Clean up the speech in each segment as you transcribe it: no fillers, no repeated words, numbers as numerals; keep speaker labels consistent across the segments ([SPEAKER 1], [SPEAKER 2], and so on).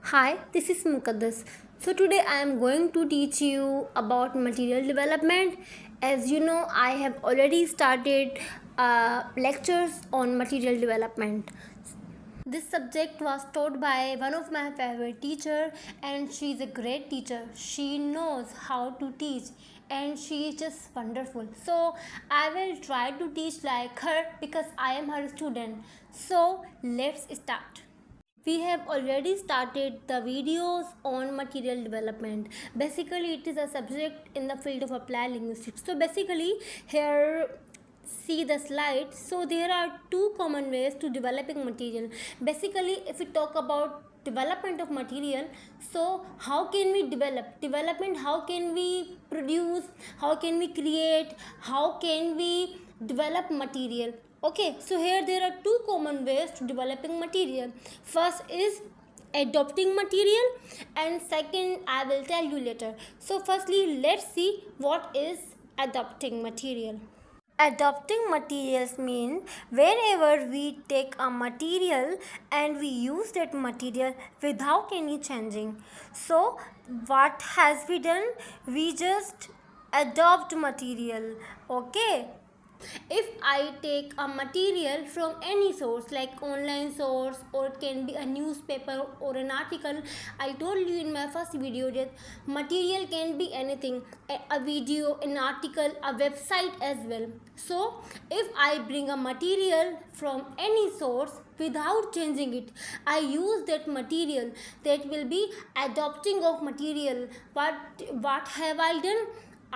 [SPEAKER 1] Hi, this is Mukaddas. So today I am going to teach you about material development. As you know, I have already started lectures on material development. This subject was taught by one of my favorite teacher, and she is a great teacher. She knows how to teach and she is just wonderful. So I will try to teach like her because I am her student. So let's start. We have already started the videos on material development. Basically it is a subject in the field of applied linguistics. So basically here, see the slide. So there are two common ways to developing material. Basically if we talk about development of material, so how can we development, how can we produce, how can we create, how can we develop material. Okay, so here there are two common ways to developing material. First is adopting material, and second I will tell you later. So firstly let's see what is adopting material. Adopting materials mean wherever we take a material and we use that material without any changing. So what has we done? We just adopt material. Okay, if I take a material from any source like online source, or it can be a newspaper or an article. I told you in my first video that material can be anything, a video, an article, a website as well. So if I bring a material from any source without changing it, I use that material. That will be adopting of material. What have I done?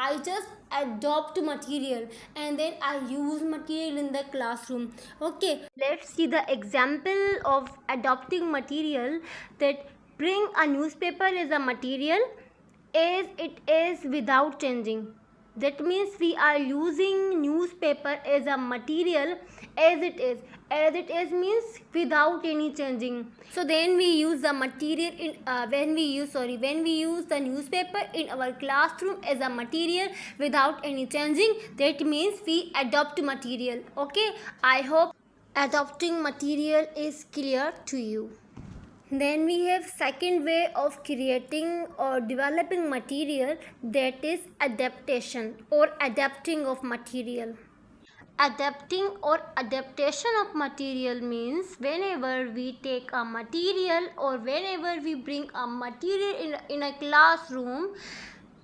[SPEAKER 1] I just adopt material and then I use material in the classroom. Okay, let's see the example of adopting material. That bring a newspaper as a material as it is without changing. That means we are using newspaper as a material as it is. As it is means without any changing. So then we use the material in when we use the newspaper in our classroom as a material without any changing. That means we adopt material. Okay, I hope adopting material is clear to you. Then we have second way of creating or developing material, that is adaptation or adapting of material. Adapting or adaptation of material means whenever we take a material or whenever we bring a material in a classroom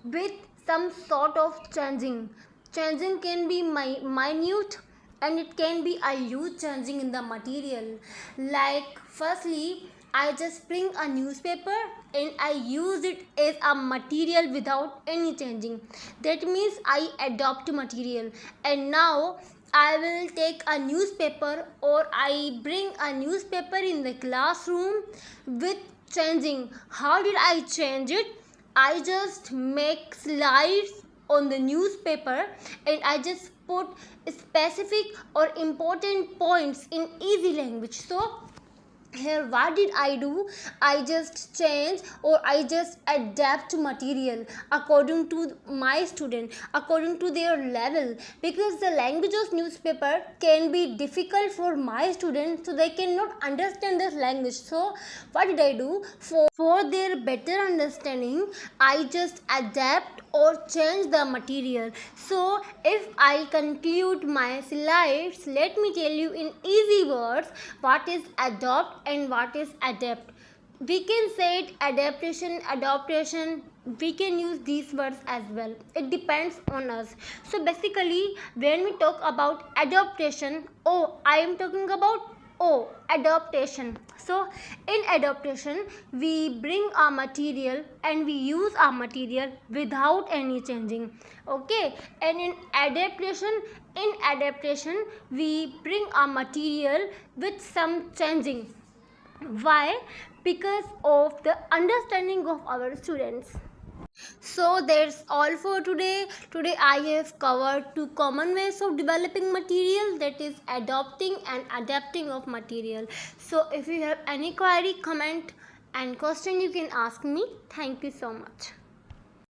[SPEAKER 1] with some sort of changing. Changing can be minute and it can be a huge changing in the material. Like firstly, I just bring a newspaper and I use it as a material without any changing. That means I adopt material. And now I will take a newspaper or I bring a newspaper in the classroom with changing. How did I change it? I just make slides on the newspaper and I just put specific or important points in easy language. So here what did I do? I just change or I just adapt material according to my student, according to their level, because the language of newspaper can be difficult for my students, so they cannot understand this language. So what did I do? For their better understanding, I just adapt or change the material. So if I conclude my slides, let me tell you in easy words what is adopt and what is adapt. We can say it adaptation, adaptation. We can use these words as well. It depends on us. So basically when we talk about adaptation, I am talking about adaptation. So in adaptation we bring our material and we use our material without any changing. Okay, and in adaptation we bring our material with some changing. Why? Because of the understanding of our students. So that's all for today. Today I have covered two common ways of developing material, that is adopting and adapting of material. So if you have any query, comment and question, you can ask me. Thank you so much.